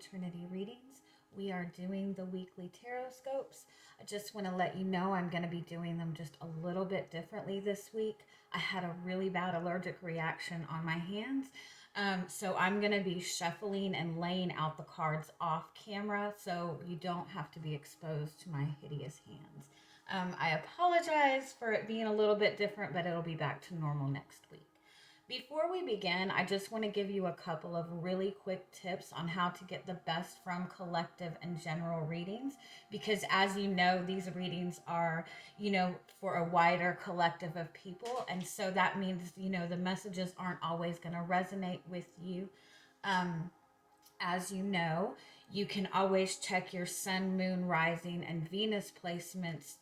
Trinity Readings. We are doing the weekly Tarotscopes. I just want to let you know I'm going to be doing them just a little bit differently this week. I had a really bad allergic reaction on my hands. So I'm going to be shuffling and laying out the cards off camera so you don't have to be exposed to my hideous hands. I apologize for it being a little bit different, but it'll be back to normal next week. Before we begin, I just want to give you a couple of really quick tips on how to get the best from collective and general readings. Because as you know, these readings are, for a wider collective of people. And so that means, the messages aren't always going to resonate with you. As you know, you can always check your sun, moon, rising, and Venus placements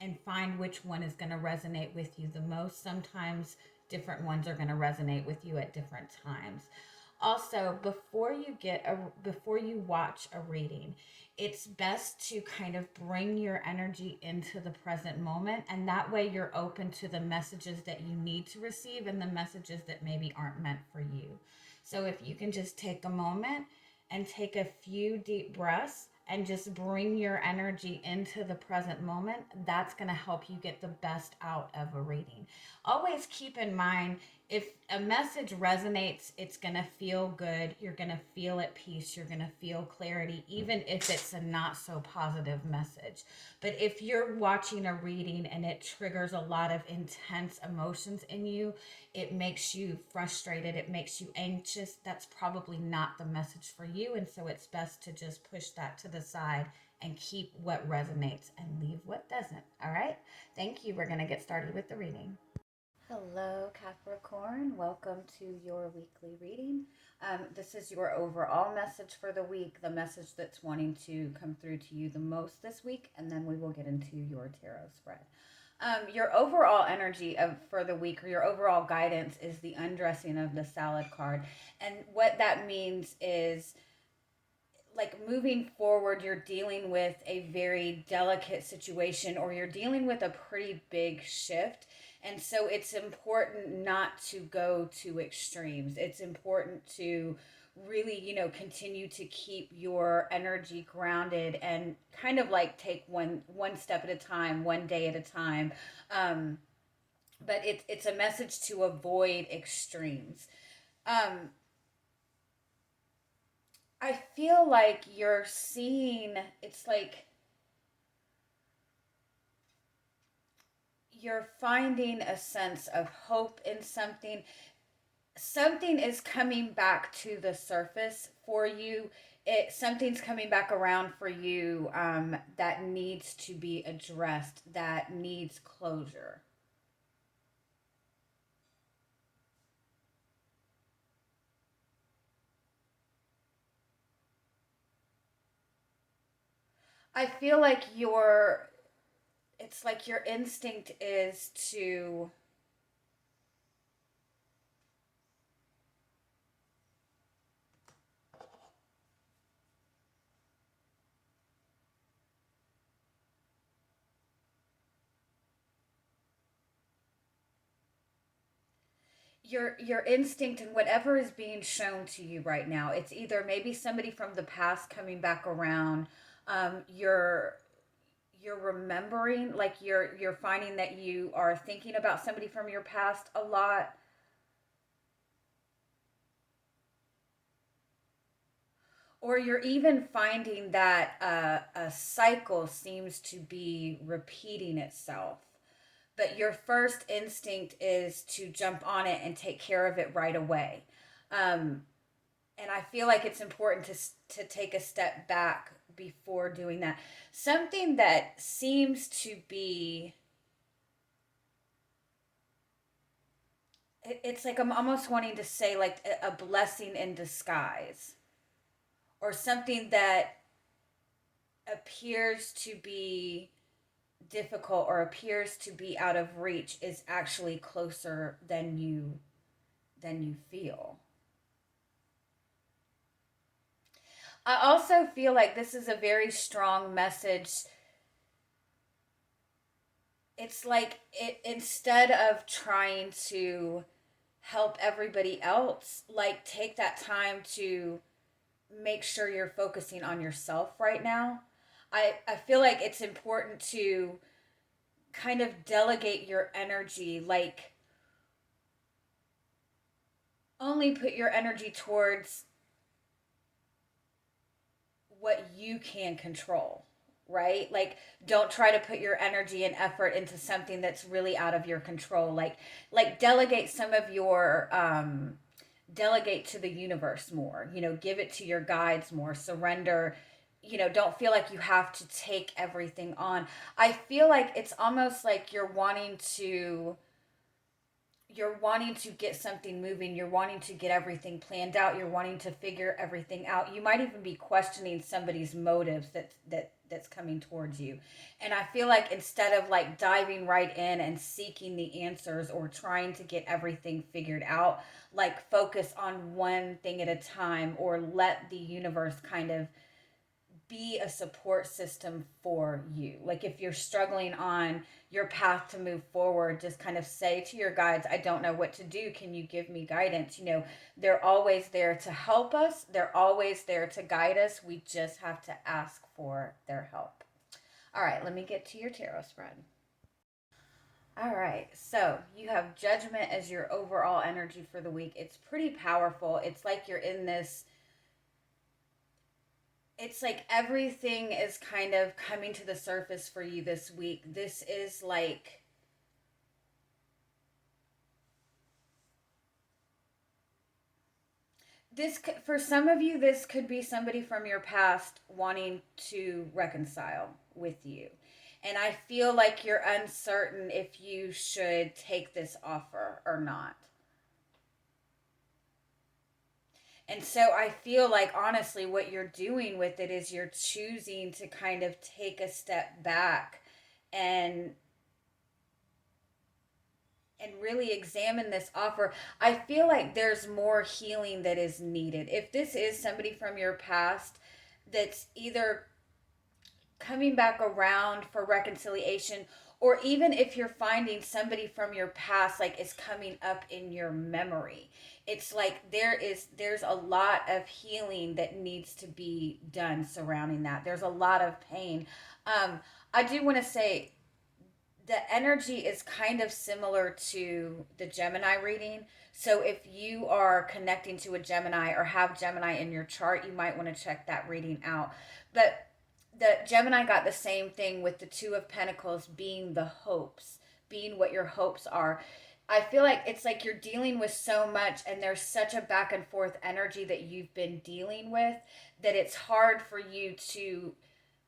and find which one is going to resonate with you the most. Sometimes different ones are going to resonate with you at different times. Also, before you watch a reading, it's best to kind of bring your energy into the present moment, and that way you're open to the messages that you need to receive and the messages that maybe aren't meant for you. So if you can just take a moment and take a few deep breaths and just bring your energy into the present moment, that's going to help you get the best out of a reading. Always keep in mind, if a message resonates, it's going to feel good. You're going to feel at peace. You're going to feel clarity, even if it's a not so positive message. But if you're watching a reading and it triggers a lot of intense emotions in you, it makes you frustrated, it makes you anxious, that's probably not the message for you. And so it's best to just push that to the side and keep what resonates and leave what doesn't. All right. Thank you. We're going to get started with the reading. Hello, Capricorn. Welcome to your weekly reading. This is your overall message for the week, the message that's wanting to come through to you the most this week, and then we will get into your tarot spread. Your overall energy for the week, or your overall guidance, is the undressing of the Salad card. And what that means is, like, moving forward, you're dealing with a very delicate situation, or you're dealing with a pretty big shift. And so it's important not to go to extremes. It's important to really, continue to keep your energy grounded and kind of like take one step at a time, one day at a time. But it's a message to avoid extremes. I feel like you're seeing, it's like you're finding a sense of hope in something. Something is coming back to the surface for you. Something's coming back around for you that needs to be addressed, that needs closure. I feel like it's like your instinct is to your instinct and whatever is being shown to you right now. It's either maybe somebody from the past coming back around. You're remembering, like you're finding that you are thinking about somebody from your past a lot. Or you're even finding that a cycle seems to be repeating itself. But your first instinct is to jump on it and take care of it right away. And I feel like it's important to take a step back before doing that. Something that seems to be, it's like I'm almost wanting to say like a blessing in disguise, or something that appears to be difficult or appears to be out of reach is actually closer than you feel. I also feel like this is a very strong message. It's like instead of trying to help everybody else, like take that time to make sure you're focusing on yourself right now. I feel like it's important to kind of delegate your energy, like only put your energy towards what you can control, right? Like don't try to put your energy and effort into something that's really out of your control. Like delegate some of your delegate to the universe more, give it to your guides more, surrender, don't feel like you have to take everything on. I feel like it's almost like you're wanting to get something moving, you're wanting to get everything planned out, you're wanting to figure everything out. You might even be questioning somebody's motives that's coming towards you. And I feel like instead of like diving right in and seeking the answers or trying to get everything figured out, like focus on one thing at a time, or let the universe kind of be a support system for you. Like if you're struggling on your path to move forward, just kind of say to your guides, I don't know what to do. Can you give me guidance? They're always there to help us. They're always there to guide us. We just have to ask for their help. All right, let me get to your tarot spread. All right, so you have Judgment as your overall energy for the week. It's pretty powerful. It's like you're in this, it's like everything is kind of coming to the surface for you this week. This is like, for some of you, this could be somebody from your past wanting to reconcile with you. And I feel like you're uncertain if you should take this offer or not. And so I feel like honestly what you're doing with it is you're choosing to kind of take a step back and really examine this offer. I feel like there's more healing that is needed. If this is somebody from your past that's either coming back around for reconciliation, or even if you're finding somebody from your past like is coming up in your memory, it's like there's a lot of healing that needs to be done surrounding that. There's a lot of pain. I do want to say the energy is kind of similar to the Gemini reading. So if you are connecting to a Gemini or have Gemini in your chart, you might want to check that reading out. But the Gemini got the same thing with the Two of Pentacles being the hopes, being what your hopes are. I feel like it's like you're dealing with so much and there's such a back and forth energy that you've been dealing with that it's hard for you to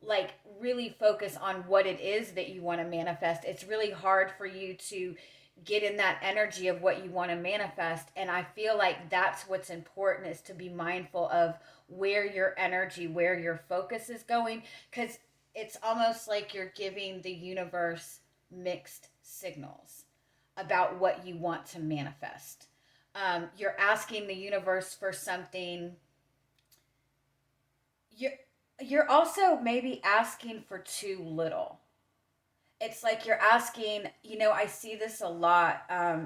like really focus on what it is that you want to manifest. It's really hard for you to get in that energy of what you want to manifest. And I feel like that's what's important, is to be mindful of where your energy, where your focus is going, because it's almost like you're giving the universe mixed signals about what you want to manifest. You're asking the universe for something. You're also maybe asking for too little. It's like you're asking, I see this a lot,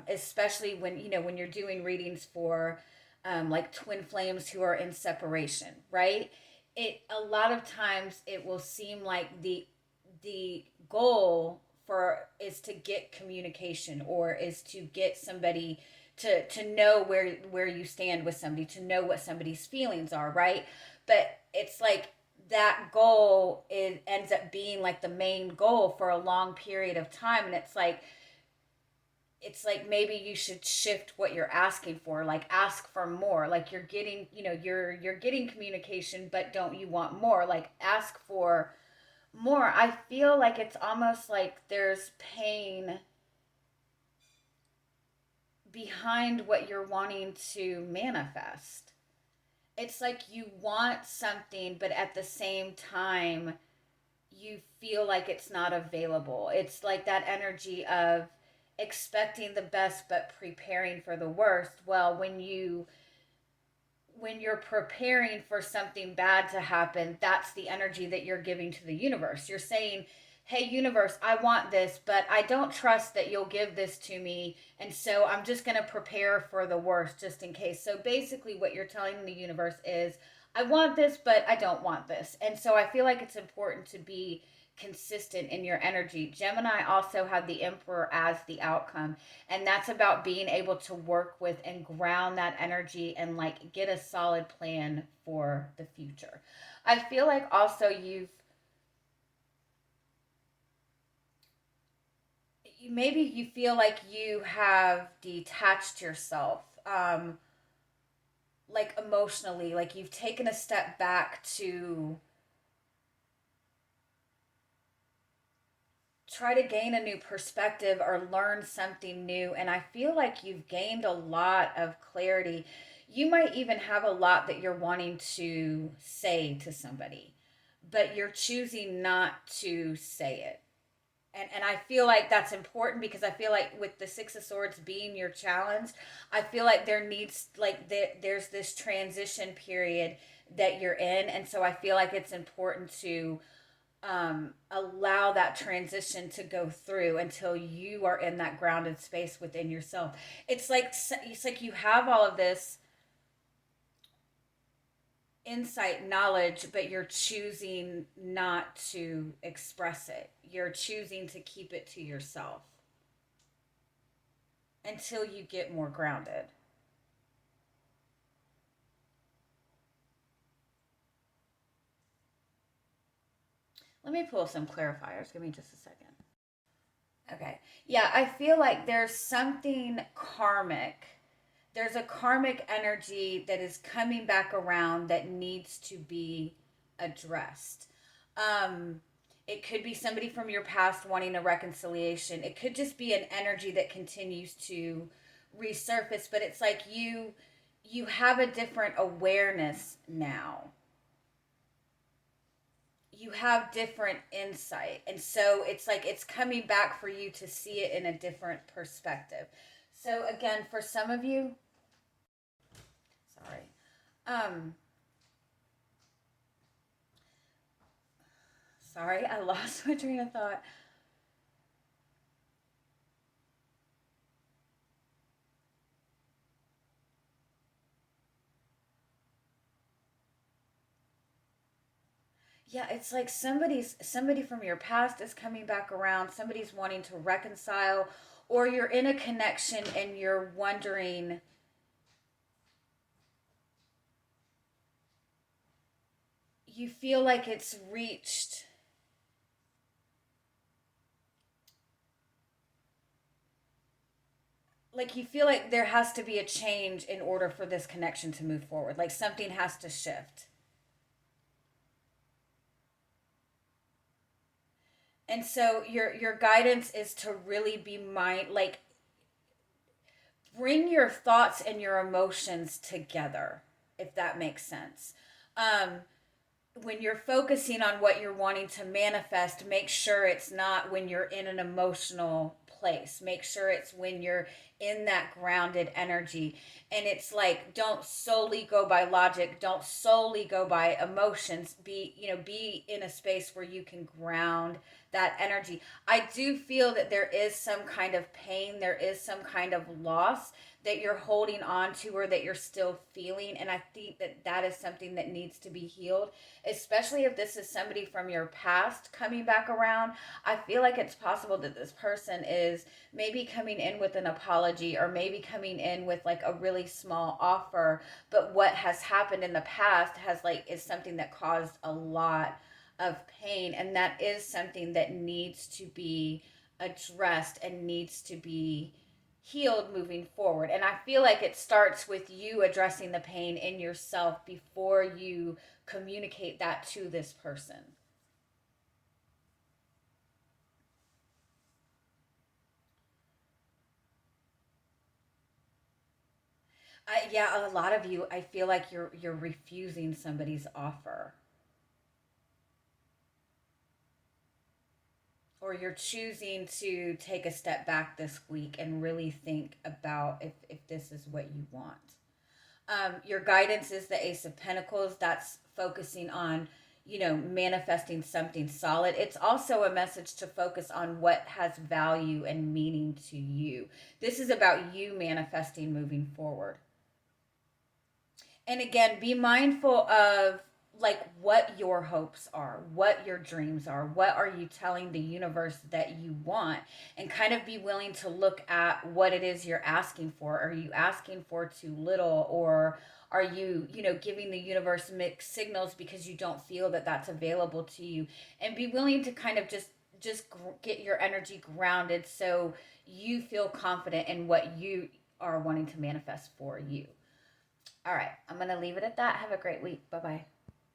especially when you're doing readings for like twin flames who are in separation, right? A lot of times it will seem like the goal for is to get communication, or is to get somebody to know where you stand with somebody, to know what somebody's feelings are, right? But it's like that goal ends up being like the main goal for a long period of time, and it's like maybe you should shift what you're asking for, like ask for more. Like you're getting, you're getting communication, but don't you want more? Like ask for more. I feel like it's almost like there's pain behind what you're wanting to manifest. It's like you want something, but at the same time you feel like it's not available. It's like that energy of expecting the best but preparing for the worst. Well, when you're preparing for something bad to happen, that's the energy that you're giving to the universe. You're saying, hey universe, I want this, but I don't trust that you'll give this to me, and so I'm just going to prepare for the worst just in case. So basically what you're telling the universe is, I want this, but I don't want this. And so I feel like it's important to be consistent in your energy. Gemini also had the Emperor as the outcome, and that's about being able to work with and ground that energy and like get a solid plan for the future. I feel like also maybe you feel like you have detached yourself, like emotionally, like you've taken a step back to try to gain a new perspective or learn something new. And I feel like you've gained a lot of clarity. You might even have a lot that you're wanting to say to somebody, but you're choosing not to say it. And I feel like that's important because I feel like with the Six of Swords being your challenge, I feel like there's this transition period that you're in. And so I feel like it's important to allow that transition to go through until you are in that grounded space within yourself. It's like you have all of this insight knowledge, but you're choosing not to express it. You're choosing to keep it to yourself until you get more grounded. Let me pull some clarifiers. Give me just a second. Okay. Yeah, I feel like there's something karmic. There's a karmic energy that is coming back around that needs to be addressed. Um, it could be somebody from your past wanting a reconciliation. It could just be an energy that continues to resurface, but it's like you have a different awareness now. You have different insight, and so it's like it's coming back for you to see it in a different perspective. So again, for some of you, sorry, um sorry, I lost my train of thought. Yeah, it's like somebody from your past is coming back around, somebody's wanting to reconcile, or you're in a connection and you're wondering, you feel like it's reached, like you feel like there has to be a change in order for this connection to move forward, like something has to shift. And so your guidance is to really be like bring your thoughts and your emotions together, if that makes sense. um when you're focusing on what you're wanting to manifest, make sure it's not when you're in an emotional place. Make sure it's when you're in that grounded energy. And it's like, don't solely go by logic, don't solely go by emotions. Be in a space where you can ground that energy. I do feel that there is some kind of pain, there is some kind of loss that you're holding on to or that you're still feeling, and I think that that is something that needs to be healed, especially if this is somebody from your past coming back around. I feel like it's possible that this person is maybe coming in with an apology or maybe coming in with like a really small offer, but what has happened in the past is something that caused a lot of pain, and that is something that needs to be addressed and needs to be healed moving forward. And I feel like it starts with you addressing the pain in yourself before you communicate that to this person. Yeah, a lot of you, I feel like you're refusing somebody's offer, or you're choosing to take a step back this week and really think about if this is what you want. Your guidance is the Ace of Pentacles. That's focusing on, manifesting something solid. It's also a message to focus on what has value and meaning to you. This is about you manifesting moving forward. And again, be mindful of like what your hopes are, what your dreams are, what are you telling the universe that you want, and kind of be willing to look at what it is you're asking for. Are you asking for too little, or are you, giving the universe mixed signals because you don't feel that that's available to you? And be willing to kind of just get your energy grounded so you feel confident in what you are wanting to manifest for you. All right, I'm going to leave it at that. Have a great week. Bye bye.